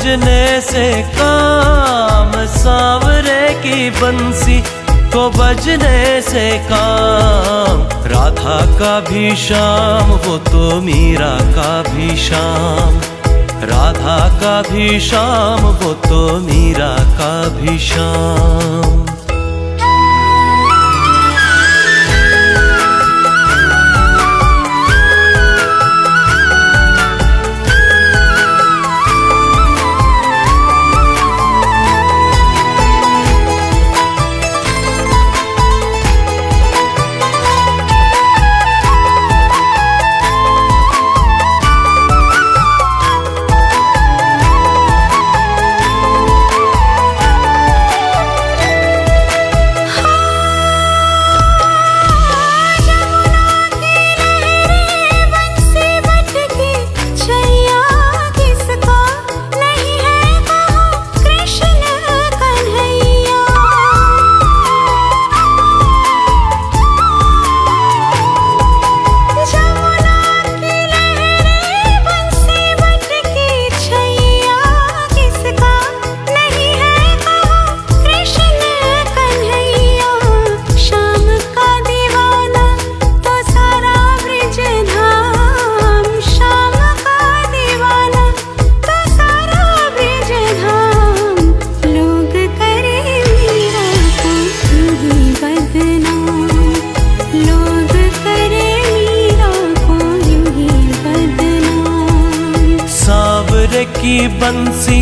बजने से काम, सांवरे की बंसी को बजने से काम। राधा का भी श्याम वो तो मीरा का भी श्याम, राधा का भी श्याम वो तो मीरा का भी श्याम। की बंसी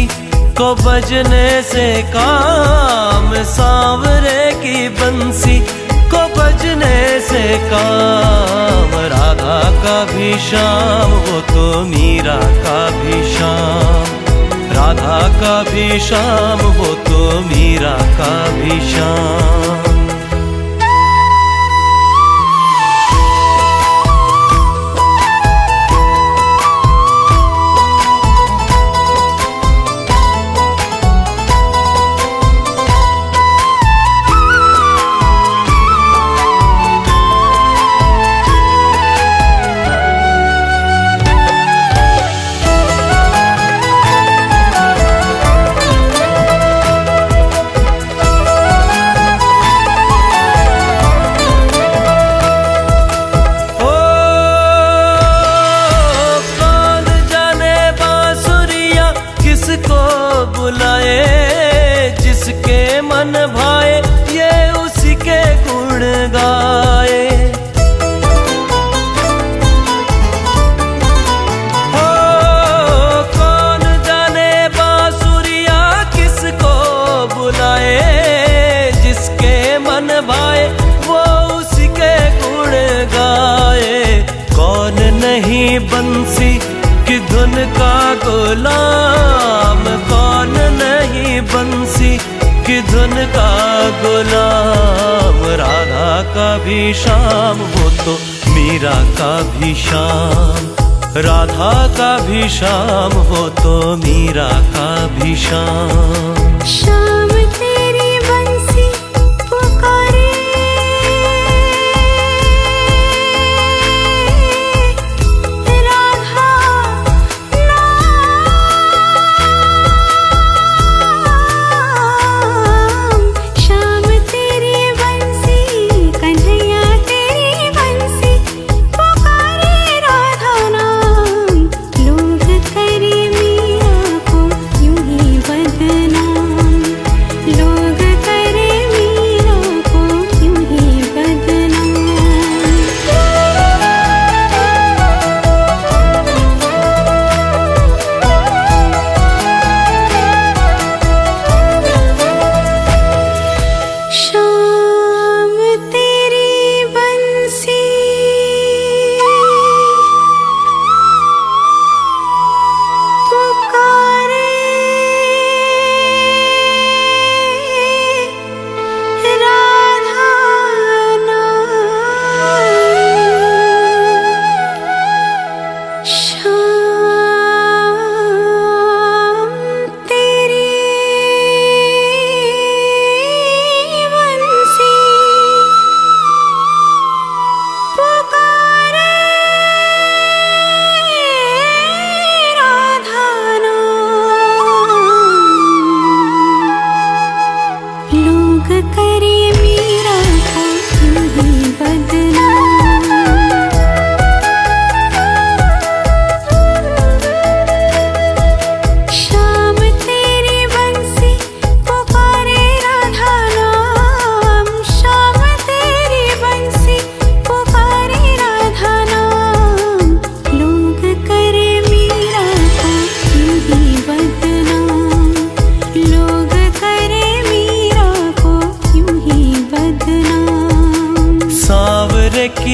को बजने से काम, सांवरे की बंसी को बजने से काम। राधा का भी श्याम वो तो मीरा का भी श्याम, राधा का भी श्याम वो तो मीरा का भी श्याम। बुलाए जिसके मन भाए ये उसी के गुण गाए। हो कौन जाने बांसुरिया किसको बुलाए, जिसके मन भाए वो उसी के गुण गाए। कौन नहीं बंसी की धुन का गुलाम, कौन नहीं बंसी की धुन का गुलाम। राधा का भी श्याम वो तो मीरा का भी श्याम, राधा का भी श्याम वो तो मीरा का भी श्याम। श्याम तेरी बंसी पुकारे,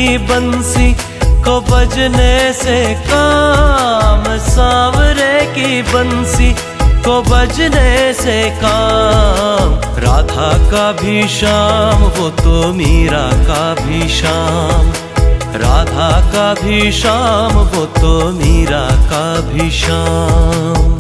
की बंसी को बजने से काम, सांवरे की बंसी को बजने से काम। राधा का भी श्याम वो तो मीरा का भी श्याम, राधा का भी श्याम वो तो मीरा का भी श्याम।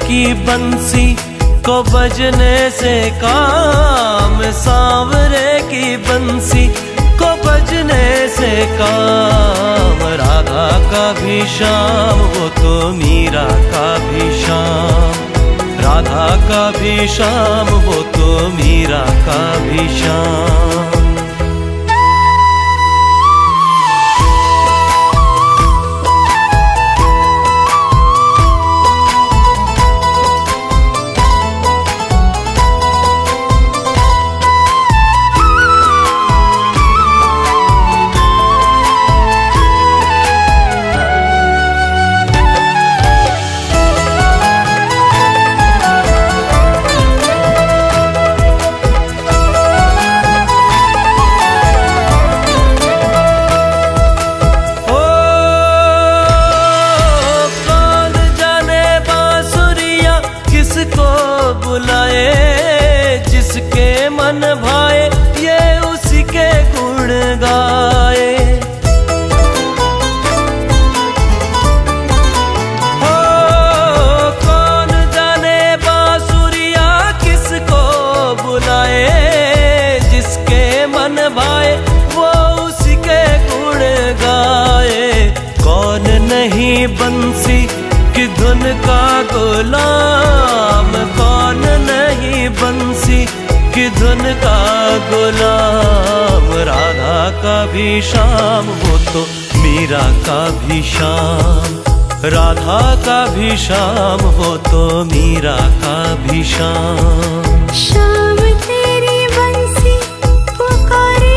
की बंसी को बजने से काम, सांवरे की बंसी को बजने से काम। राधा का भी श्याम वो तो मीरा का भी श्याम, राधा का भी श्याम वो तो मीरा का भी श्याम। जिसके मन भाए ये उसी के गुण गाए। हो कौन जाने बांसुरिया किसको बुलाए, जिसके मन भाए वो उसी के गुण गाए। कौन नहीं बंसी की धुन का गुलाम, कौन नहीं बंसी की धुन का गुलाम। राधा का भी श्याम वो तो मीरा का भी श्याम, राधा का भी श्याम वो तो मीरा का भी श्याम। श्याम तेरी बंसी पुकारे,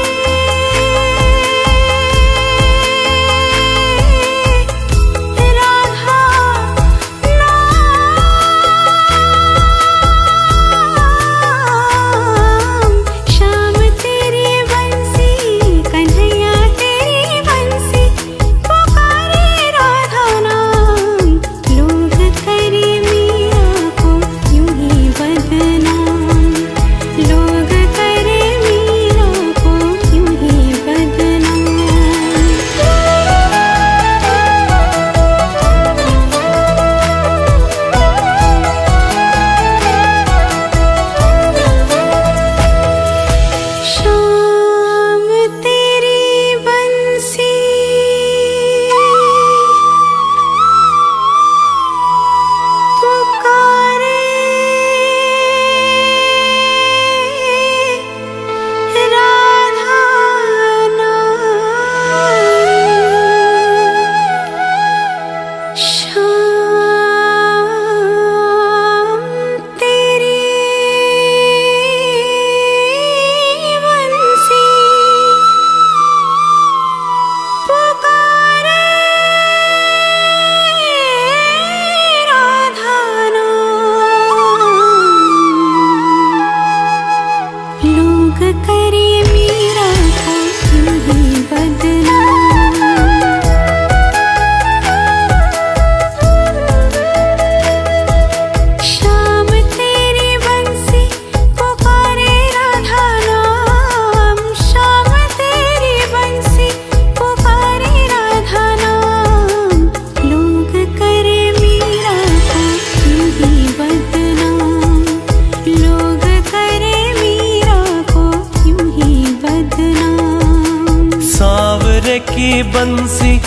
सांवरे की बंसी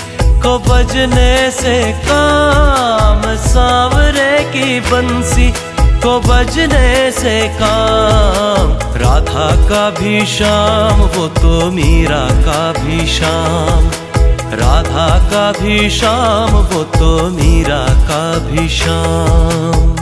को बजने से काम, सांवरे की बंसी को बजने से काम। राधा का भी श्याम वो तो मीरा का भी श्याम, राधा का भी श्याम वो तो मीरा का भी श्याम।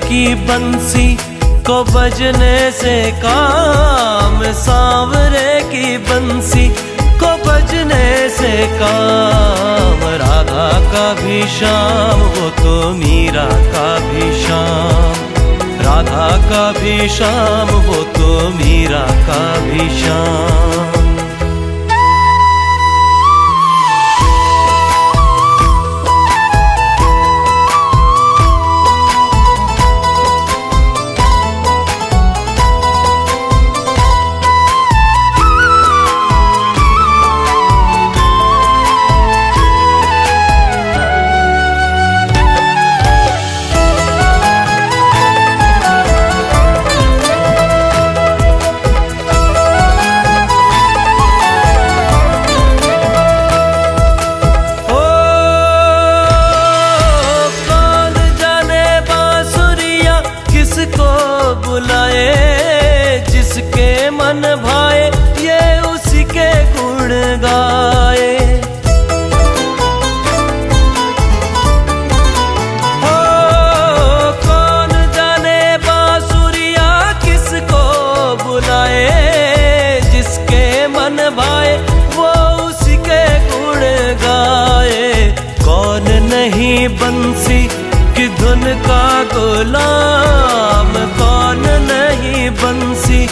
की बंसी को बजने से काम, सांवरे की बंसी को बजने से काम। राधा का भी श्याम वो तो मीरा का भी श्याम, राधा का भी श्याम वो तो मीरा का भी श्याम। बुलाए जिसके मन भाए ये उसी के गुण गाए। हो कौन जाने बांसुरिया किसको बुलाए, जिसके मन भाए वो उसी के गुण गाए। कौन नहीं बंसी की धुन का गुलाम, कौन नहीं बंसी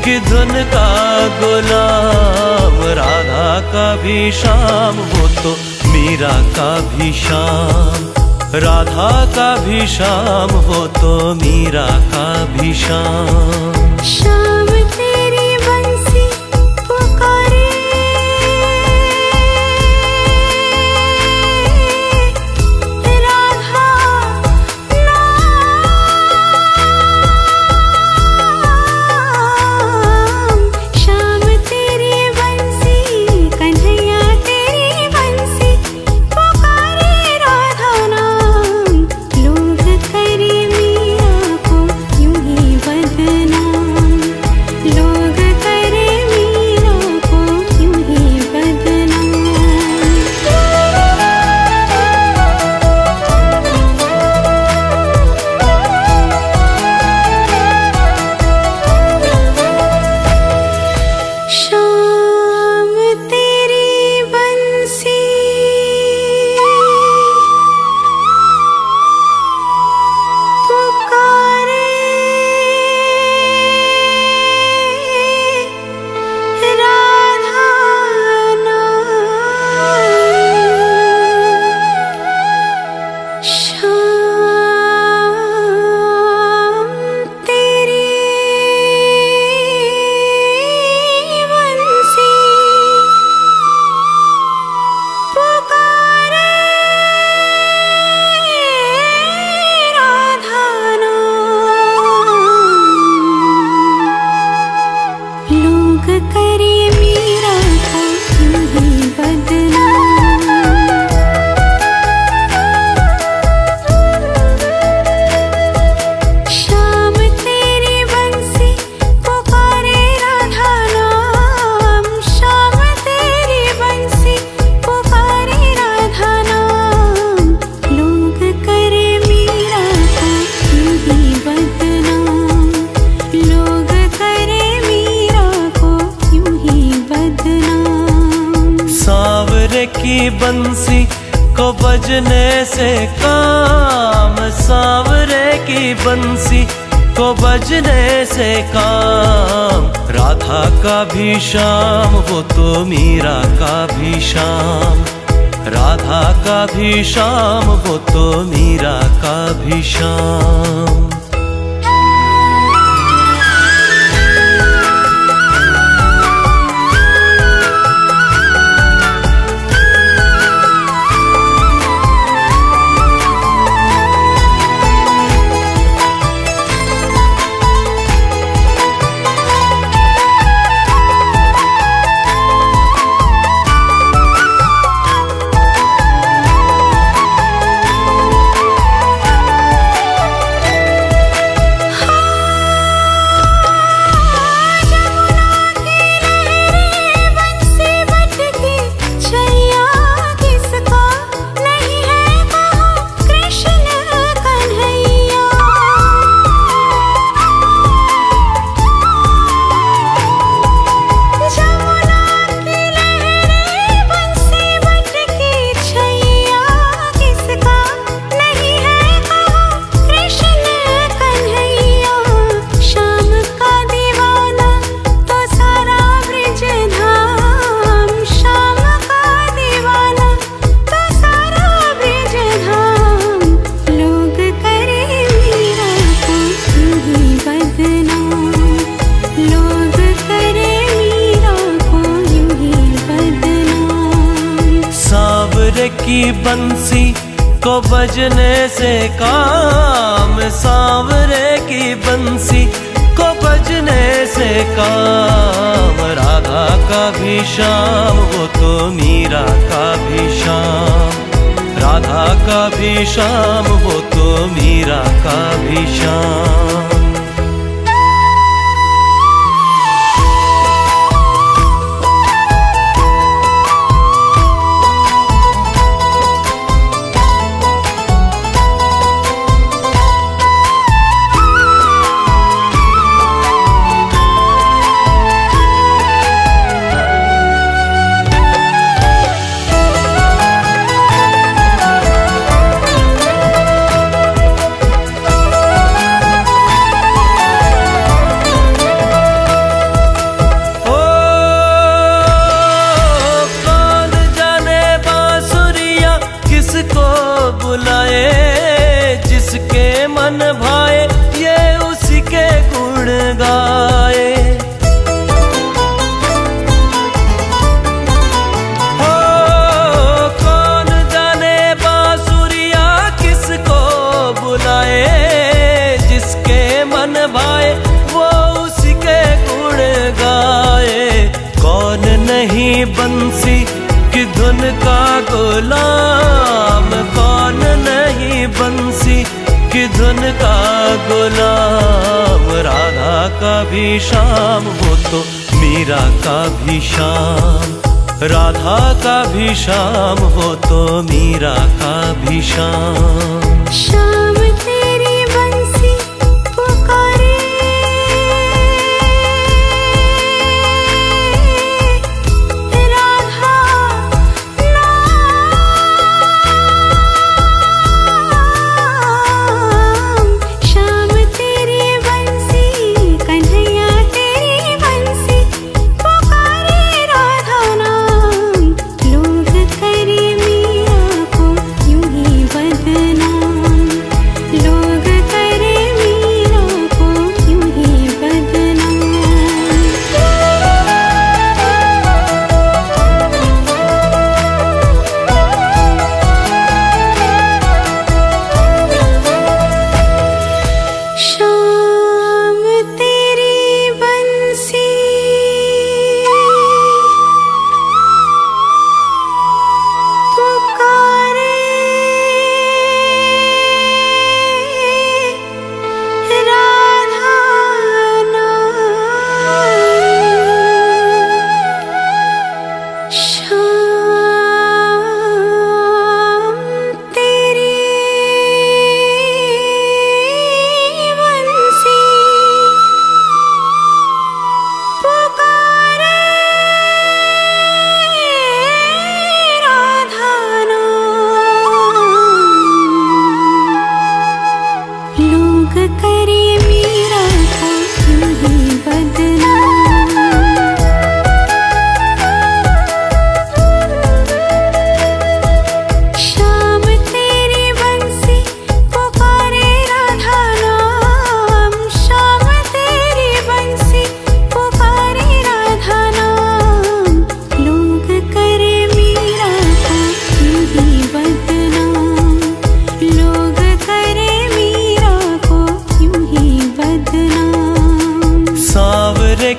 की धुन का गुलाम। राधा का भी श्याम वो तो मीरा का भी श्याम, राधा का भी श्याम वो तो मीरा का भी श्याम। श्याम तेरी बंसी पुकारे, बजने से काम, सांवरे की बंसी को बजने से काम। राधा का भी श्याम वो तो मीरा का भी श्याम, राधा का भी श्याम वो तो मीरा का भी श्याम। की बंसी को बजने से काम, सांवरे की बंसी को बजने से काम। राधा का भी श्याम वो तो मीरा का भी श्याम, राधा का भी श्याम वो तो मीरा का भी श्याम। जिसके मन भाए ये उसी के गुण गाए। हो कौन जाने बांसुरिया किसको बुलाए, जिसके मन भाए वो उसी के गुण गाए। कौन नहीं बंसी की धुन का गुलाम, कौन नहीं बंसी की धुन का गुलाम। राधा का भी श्याम वो तो मीरा का भी श्याम, राधा का भी श्याम वो तो मीरा का भी श्याम। श्याम तेरी बंसी पुकारे, राधा नाम। श्याम तेरी बंसी, कन्हैया तेरी बंसी पुकारे राधा नाम। लोग करे मीरा को यूं ही बदनाम,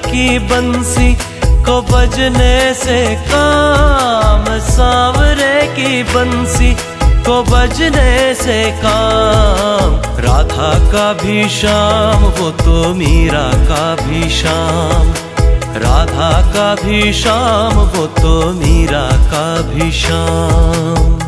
की बंसी को बजने से काम, सांवरे की बंसी को बजने से काम। राधा का भी श्याम वो तो मीरा का भी श्याम, राधा का भी श्याम वो तो मीरा का भी श्याम।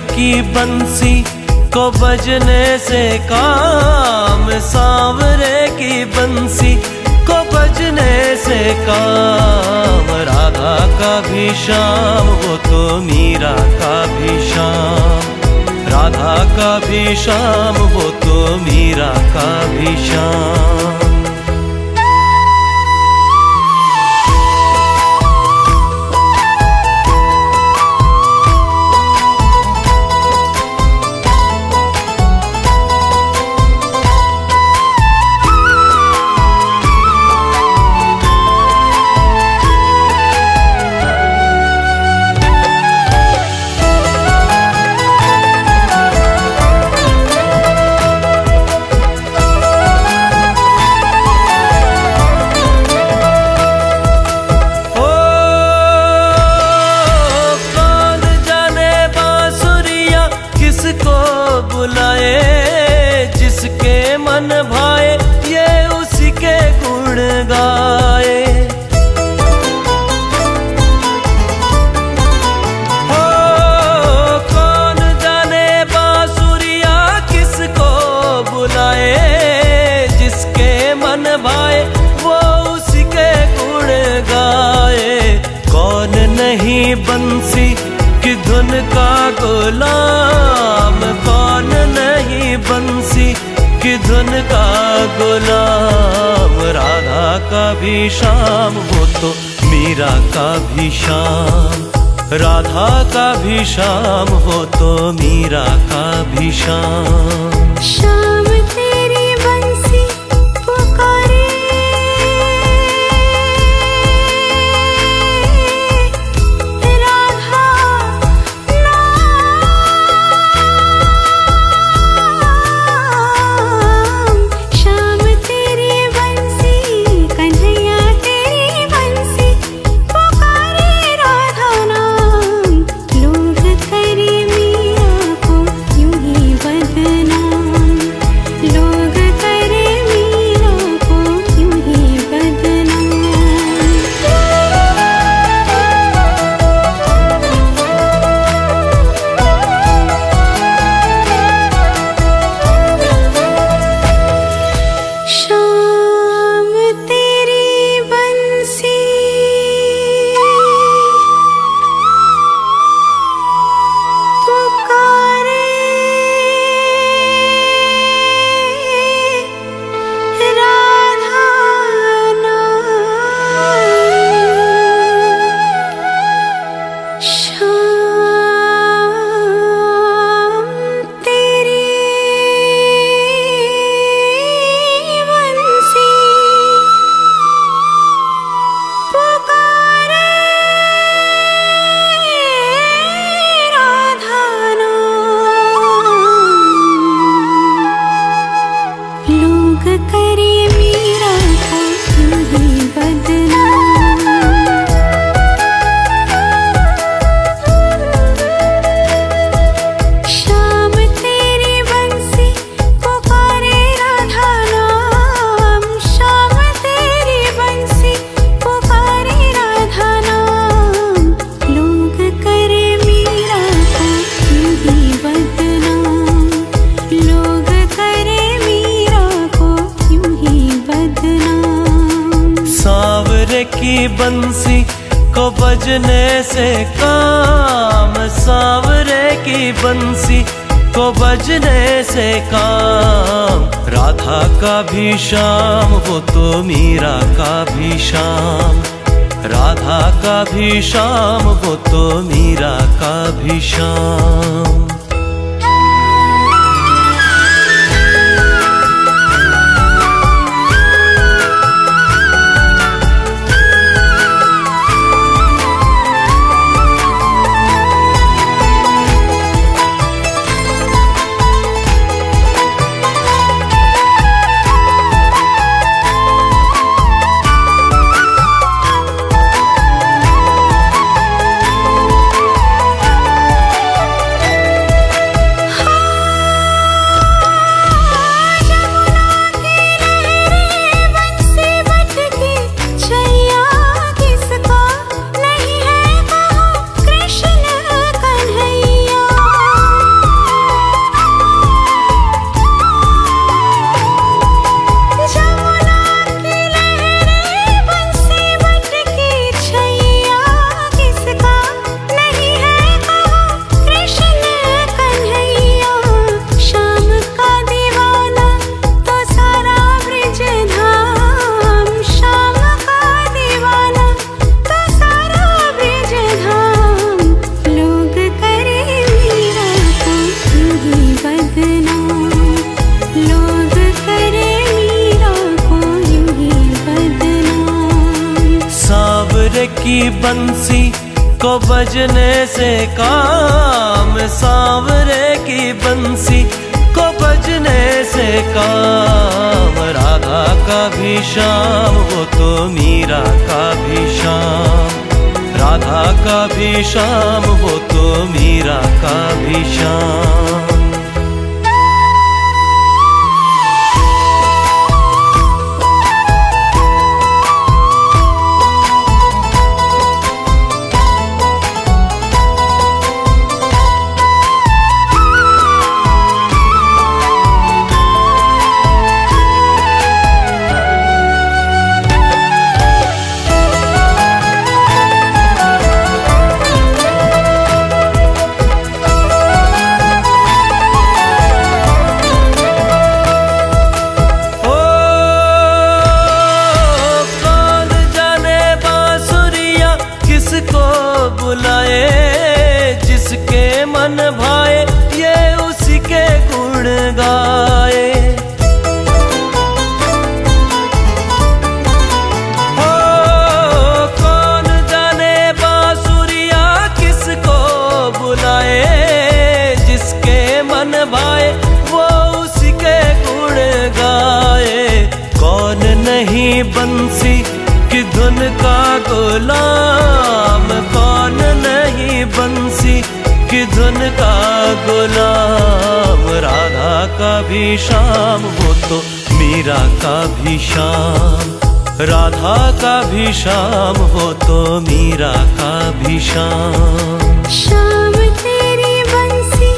की बंसी को बजने से काम, सांवरे की बंसी को बजने से काम। राधा का भी श्याम वो तो मीरा का भी श्याम, राधा का भी श्याम वो तो मीरा का भी श्याम। जिसके मन भाए ये उसी के गुण गाए। हो कौन जाने बांसुरिया किसको बुलाए, जिसके मन भाए वो उसी के गुण गाए। कौन नहीं बंसी की धुन का गुलाम, कौन नहीं बंसी की धुन का गुलाम। राधा का भी श्याम वो तो मीरा का भी श्याम, राधा का भी श्याम हो तो मीरा का भी श्याम। श्याम तेरी बंसी पुकारे, की बंसी को बजने से काम, सांवरे की बंसी को बजने से काम। राधा का भी श्याम वो तो मीरा का भी श्याम, राधा का भी श्याम वो तो मीरा का भी श्याम। की बंसी को बजने से काम, सांवरे की बंसी को बजने से काम। राधा का भी श्याम वो तो मीरा का भी श्याम, राधा का भी श्याम वो तो मीरा का भी श्याम। जिसके मन भाए ये उसी के गुण गाए। ओ कौन जाने बांसुरिया किसको बुलाए, जिसके मन भाए वो उसी के गुण गाए। कौन नहीं बंसी की धुन का गुलाम, कौन नहीं बंसी की धुन का गुलाम। राधा का भी श्याम वो तो मीरा का भी श्याम, राधा का भी श्याम वो तो मीरा का भी श्याम। श्याम तेरी बंसी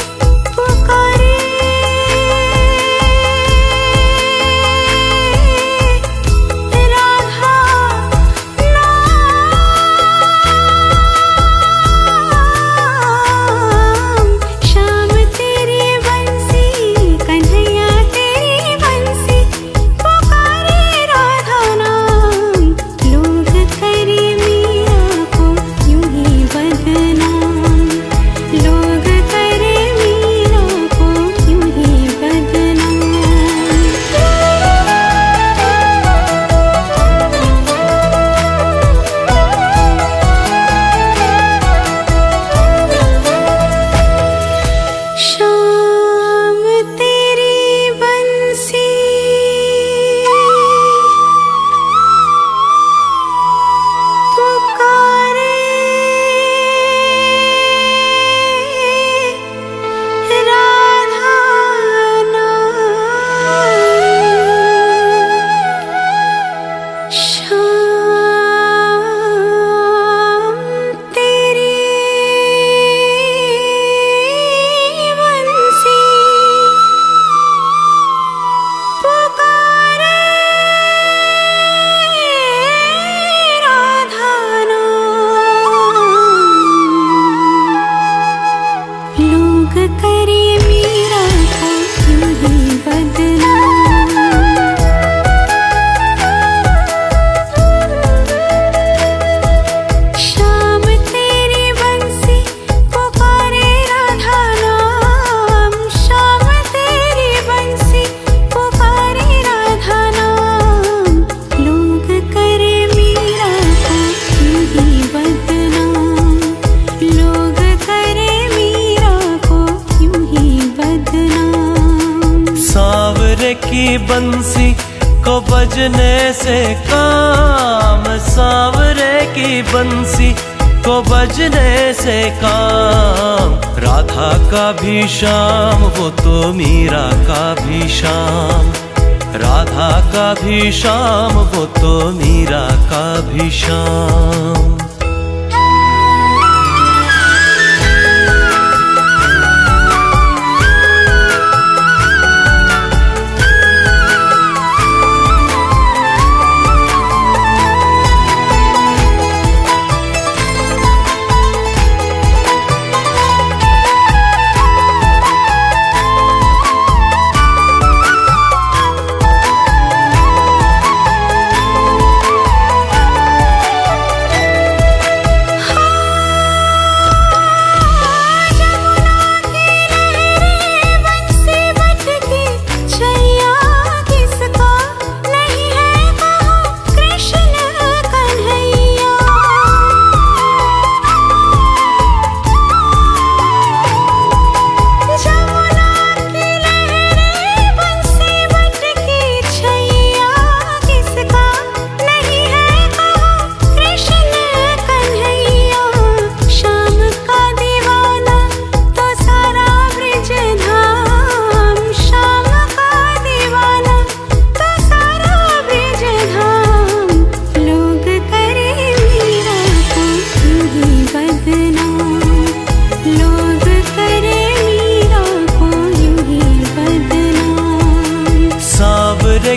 पुकारे, बजने से काम, सांवरे की बंसी को बजने से काम। राधा का भी श्याम वो तो मीरा का भी श्याम, राधा का भी श्याम वो तो मीरा का भी श्याम।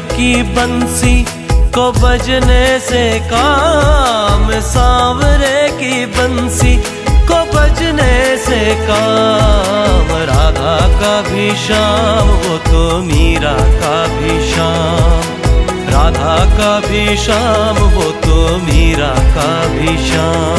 की बंसी को बजने से काम, सांवरे की बंसी को बजने से काम। राधा का भी श्याम वो तो मीरा का भी श्याम, राधा का भी श्याम वो तो मीरा का भी श्याम।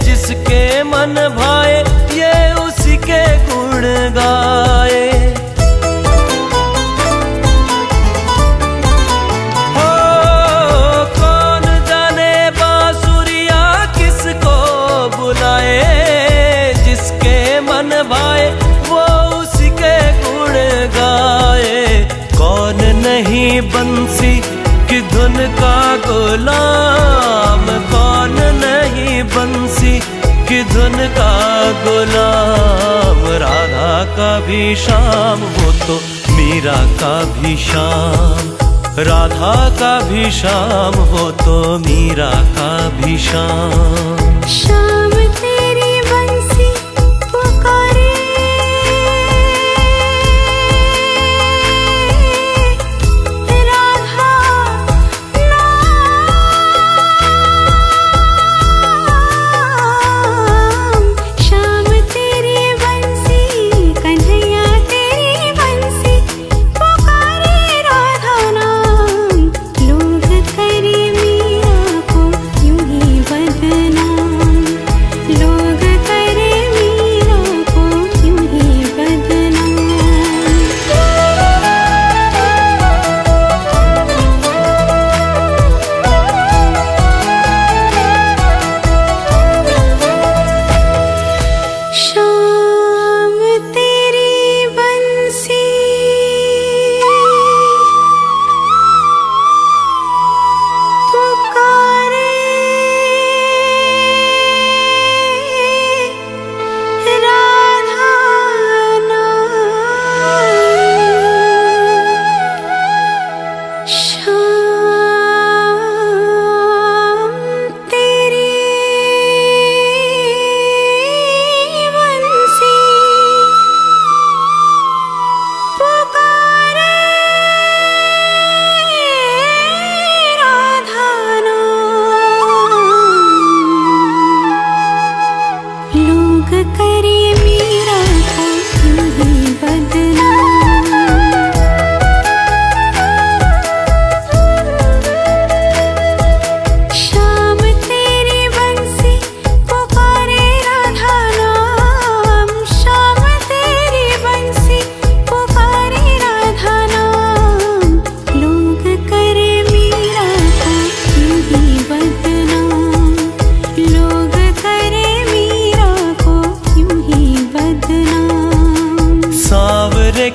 जिसके मन भाए ये उसी के गुण गाए। हो कौन जाने बांसुरिया किसको बुलाए, जिसके मन भाए वो उसी के गुण गाए। कौन नहीं बंसी की धुन का गुलाम, कौन नहीं बंसी की धुन का गुलाम। राधा का भी श्याम वो तो मीरा का भी श्याम, राधा का भी श्याम वो तो मीरा का भी श्याम। श्याम तेरी बंसी पुकारे,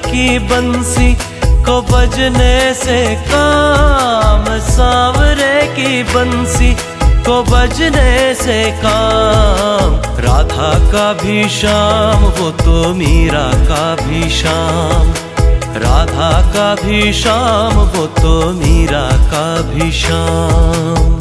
की बंसी को बजने से काम, सांवरे की बंसी को बजने से काम। राधा का भी श्याम वो तो मीरा का भी श्याम, राधा का भी श्याम वो तो मीरा का भी श्याम।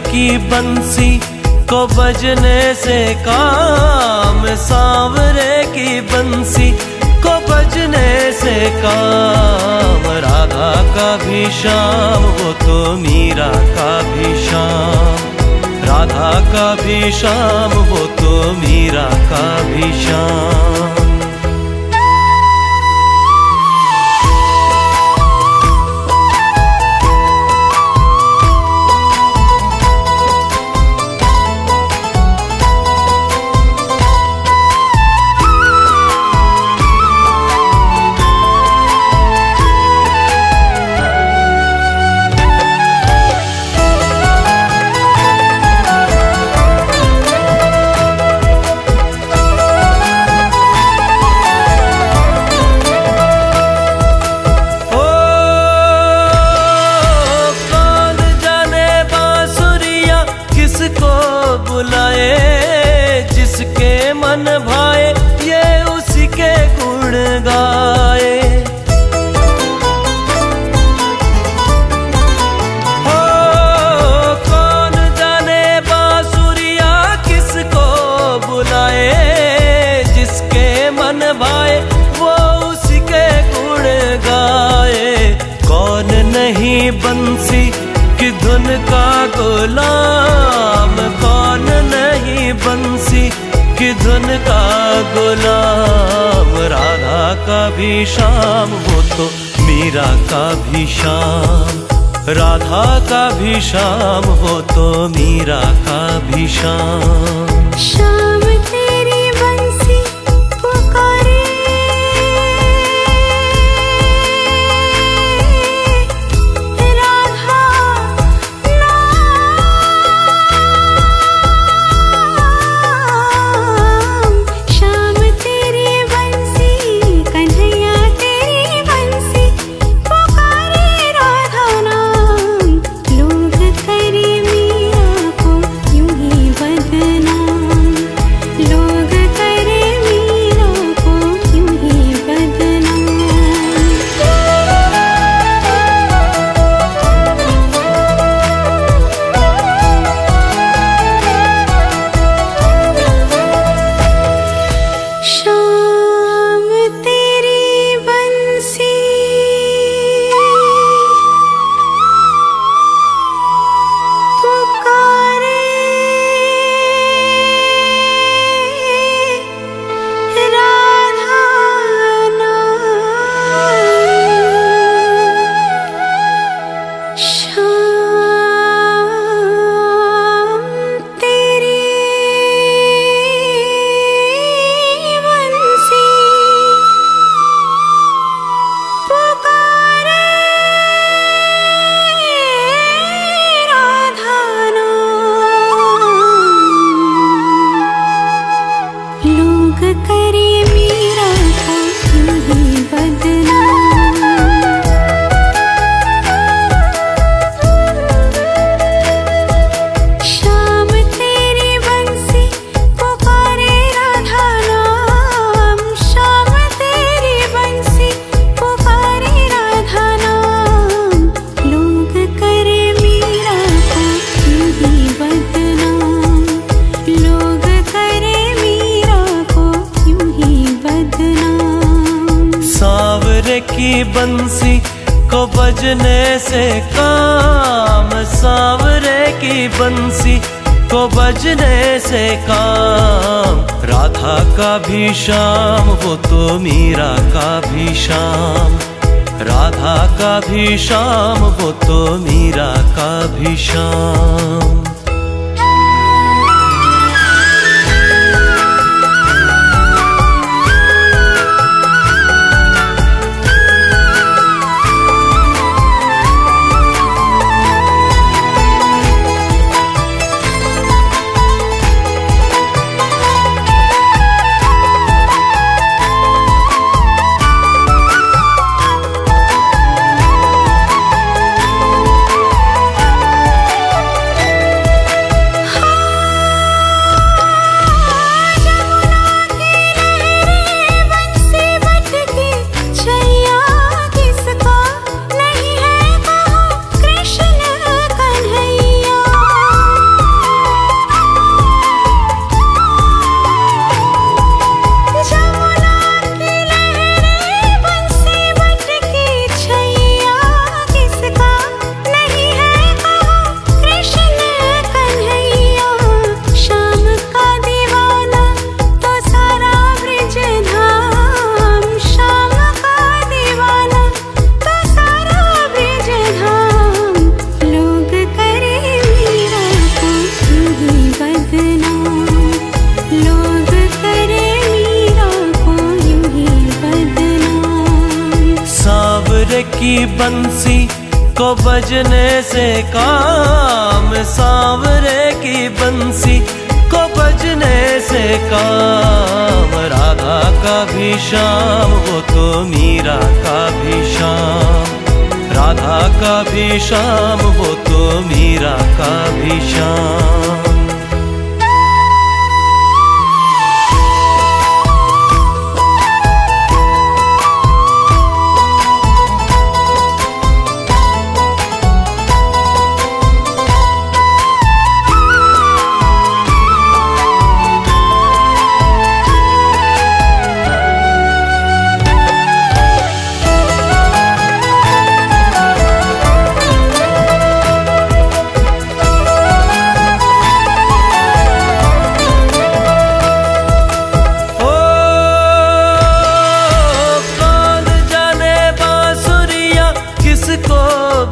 की बंसी को बजने से काम, सांवरे की बंसी को बजने से काम। राधा का भी श्याम वो तो मीरा का भी श्याम, राधा का भी श्याम वो तो मीरा का भी श्याम। बुलाए जिसके मन भाए ये उसी के गुण गाए। हो कौन जाने बांसुरिया किसको बुलाए, जिसके मन भाए वो उसी के गुण गाए। कौन नहीं बंसी की धुन का गुलाम, कौन नहीं बंसी की धुन का गुलाम। राधा का भी श्याम वो तो मीरा का भी श्याम, राधा का भी श्याम वो तो मीरा का भी श्याम। श्याम तेरी बंसी पुकारे, सांवरे की बंसी को बजने से काम, सांवरे की बंसी को बजने से काम। राधा का भी श्याम वो तो मीरा का भी श्याम, राधा का भी श्याम वो तो मीरा का भी श्याम। की बंसी को बजने से काम, सांवरे की बंसी को बजने से काम। राधा का भी श्याम वो तो मीरा का भी श्याम, राधा का भी श्याम वो तो मीरा का भी श्याम।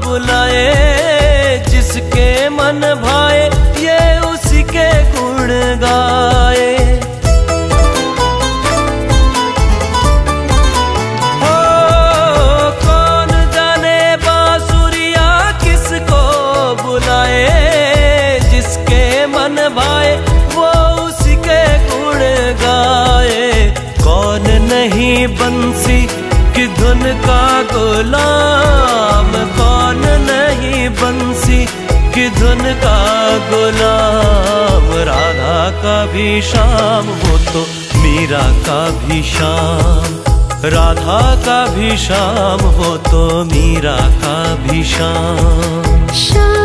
बुलाए जिसके मन भाए ये उसी के गुण गाए। ओ कौन जाने बांसुरिया किसको बुलाए, जिसके मन भाए वो उसी के गुण गाए। कौन नहीं बंसी की धुन का गुलाम, कौन नहीं बंसी की धुन का गुलाम। राधा का भी श्याम वो तो मीरा का भी श्याम, राधा का भी श्याम वो तो मीरा का भी श्याम।